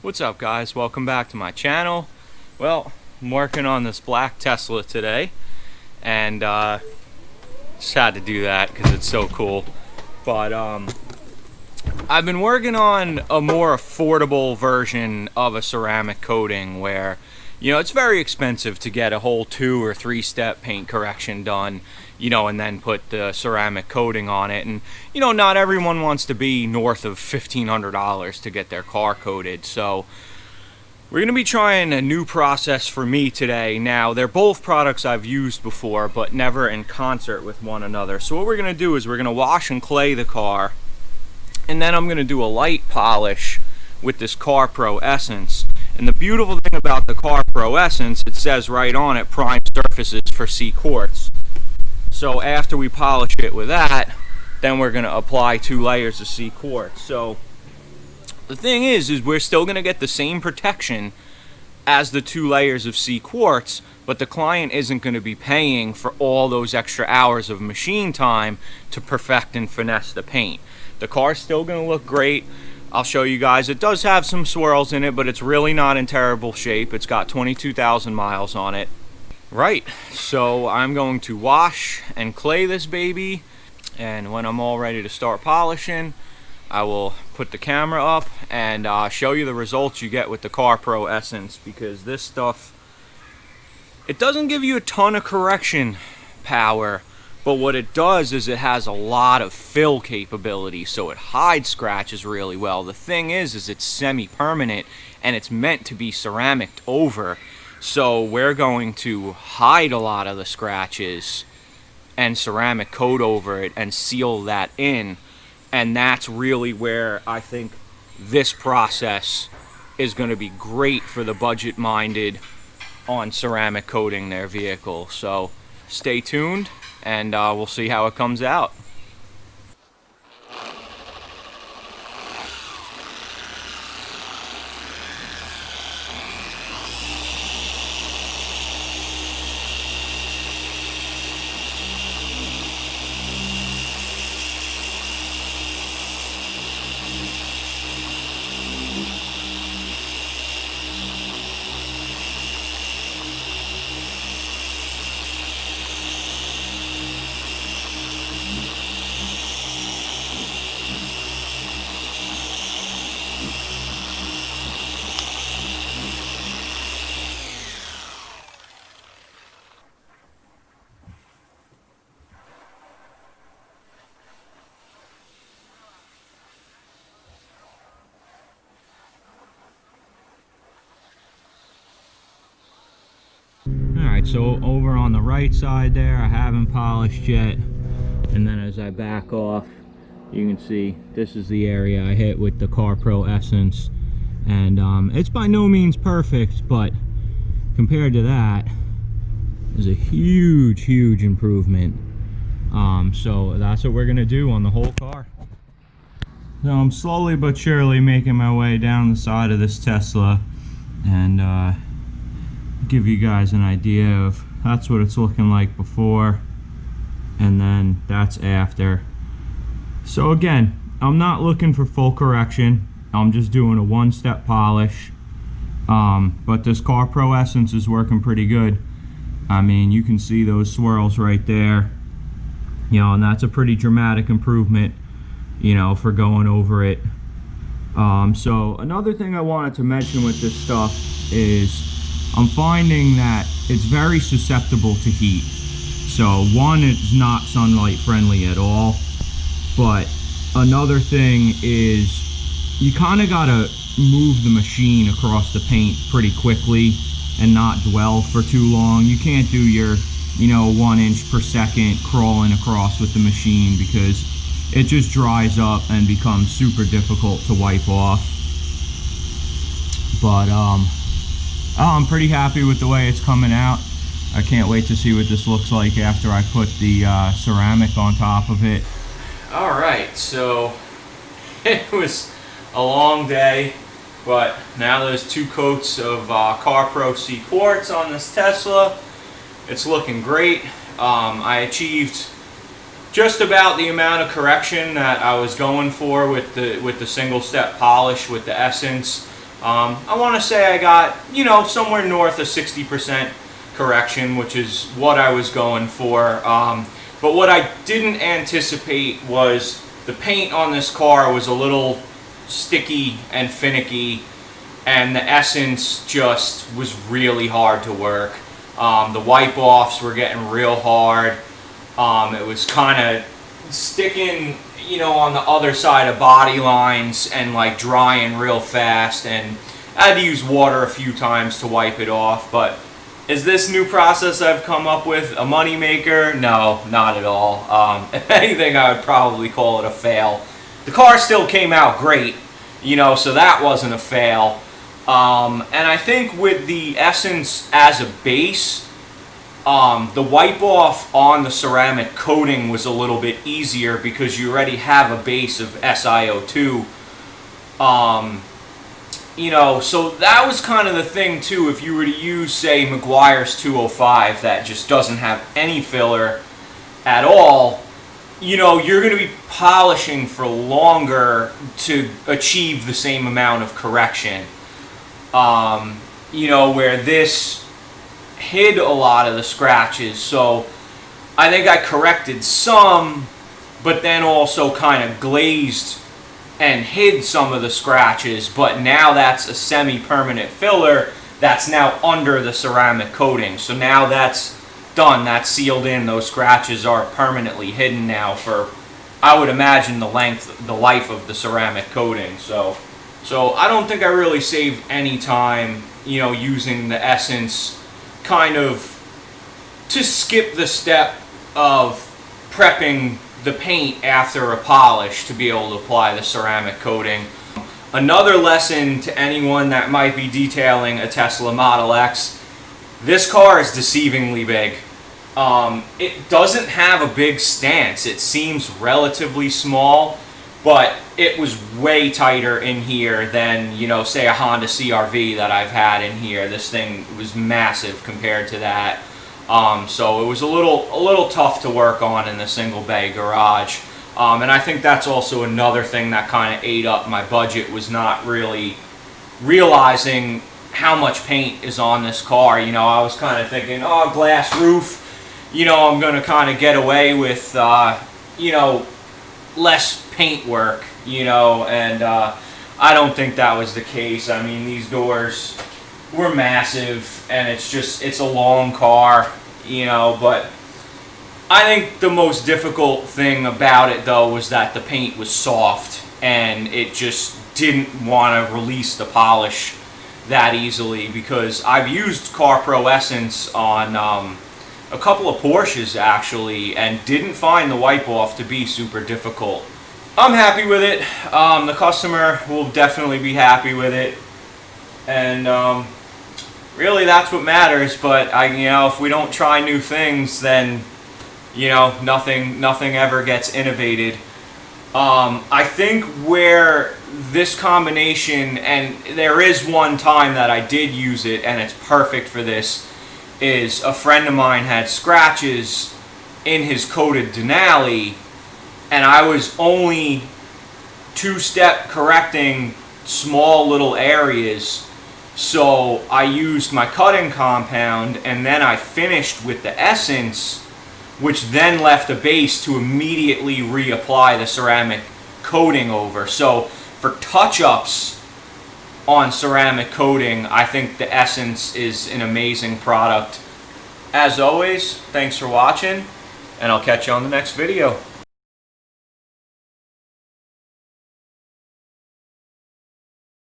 What's up, guys? Welcome back to my channel. Well, I'm working on this black Tesla today, and just had to do that because it's so cool. But I've been working on a more affordable version of a ceramic coating where, it's very expensive to get a whole 2 or 3 step paint correction done, and then put the ceramic coating on it. And, not everyone wants to be north of $1,500 to get their car coated. So we're going to be trying a new process for me today. Now, they're both products I've used before, but never in concert with one another. So what we're going to do is we're going to wash and clay the car, and then I'm going to do a light polish with this Carpro Essence. And the beautiful thing about the Carpro Essence, it says right on it, prime surfaces for CQuartz. So after we polish it with that, then we're going to apply 2 layers of CQuartz. So the thing is we're still going to get the same protection as the 2 layers of CQuartz, but the client isn't going to be paying for all those extra hours of machine time to perfect and finesse the paint. The car's still going to look great. I'll show you guys. It does have some swirls in it, but it's really not in terrible shape. It's got 22,000 miles on it. Right, so I'm going to wash and clay this baby, and when I'm all ready to start polishing, I will put the camera up and show you the results you get with the Carpro Essence, because this stuff, it doesn't give you a ton of correction power, but what it does is it has a lot of fill capability, so it hides scratches really well. The thing is it's semi-permanent, and it's meant to be ceramic over, so we're going to hide a lot of the scratches and ceramic coat over it and seal that in. And that's really where I think this process is going to be great for the budget-minded on ceramic coating their vehicle. So stay tuned, and we'll see how it comes out. Alright, so over on the right side there, I haven't polished yet, and then as I back off, you can see this is the area I hit with the Carpro Essence, and it's by no means perfect, but compared to that, is a huge improvement. So that's what we're gonna do on the whole car. So I'm slowly but surely making my way down the side of this Tesla, and give you guys an idea of that's what it's looking like before, and then that's after. So again, I'm not looking for full correction. I'm just doing a 1-step polish, but this Carpro Essence is working pretty good. I mean, you can see those swirls right there, and that's a pretty dramatic improvement, for going over it. So another thing I wanted to mention with this stuff is I'm finding that it's very susceptible to heat. So one, it's not sunlight friendly at all, but another thing is you kind of gotta move the machine across the paint pretty quickly and not dwell for too long. You can't do your 1 inch per second crawling across with the machine, because it just dries up and becomes super difficult to wipe off. But I'm pretty happy with the way it's coming out. I can't wait to see what this looks like after I put the ceramic on top of it. Alright, so it was a long day, but now there's 2 coats of Carpro CQuartz on this Tesla. It's looking great. I achieved just about the amount of correction that I was going for with the single step polish with the Essence. I want to say I got, you know, somewhere north of 60% correction, which is what I was going for. But what I didn't anticipate was the paint on this car was a little sticky and finicky, and the Essence just was really hard to work. The wipe-offs were getting real hard. It was kind of sticking, you know, on the other side of body lines and like drying real fast, and I had to use water a few times to wipe it off. But is this new process I've come up with a moneymaker? No, not at all. If anything, I would probably call it a fail. The car still came out great, you know, so that wasn't a fail. And I think with the Essence as a base, the wipe-off on the ceramic coating was a little bit easier because you already have a base of SiO2. You know, so that was kind of the thing too. If you were to use, say, Meguiar's 205 that just doesn't have any filler at all, you know, you're going to be polishing for longer to achieve the same amount of correction. You know, where this hid a lot of the scratches, so I think I corrected some, but then also kind of glazed and hid some of the scratches. But now that's a semi-permanent filler that's now under the ceramic coating, so now that's done, that's sealed in. Those scratches are permanently hidden now for, I would imagine, the life of the ceramic coating. So I don't think I really saved any time, you know, using the Essence kind of to skip the step of prepping the paint after a polish to be able to apply the ceramic coating. Another lesson to anyone that might be detailing a Tesla Model X, this car is deceivingly big. It doesn't have a big stance. It seems relatively small, but it was way tighter in here than, you know, say a Honda CR-V that I've had in here. This thing was massive compared to that. So it was a little tough to work on in the single bay garage. And I think that's also another thing that kind of ate up my budget, was not really realizing how much paint is on this car. You know, I was kind of thinking, oh, glass roof, you know, I'm going to kind of get away with, you know, less paint work, you know, and I don't think that was the case. I mean, these doors were massive, and it's a long car, you know, but I think the most difficult thing about it, though, was that the paint was soft, and it just didn't want to release the polish that easily, because I've used Carpro Essence on a couple of Porsches, actually, and didn't find the wipe-off to be super difficult. I'm happy with it. The customer will definitely be happy with it, and really that's what matters. But you know, if we don't try new things, then, you know, nothing ever gets innovated. I think where this combination, and there is one time that I did use it and it's perfect for this, is a friend of mine had scratches in his coated Denali, and I was only two-step correcting small little areas, so I used my cutting compound, and then I finished with the Essence, which then left a base to immediately reapply the ceramic coating over. So for touch-ups on ceramic coating, I think the Essence is an amazing product. As always, thanks for watching, and I'll catch you on the next video.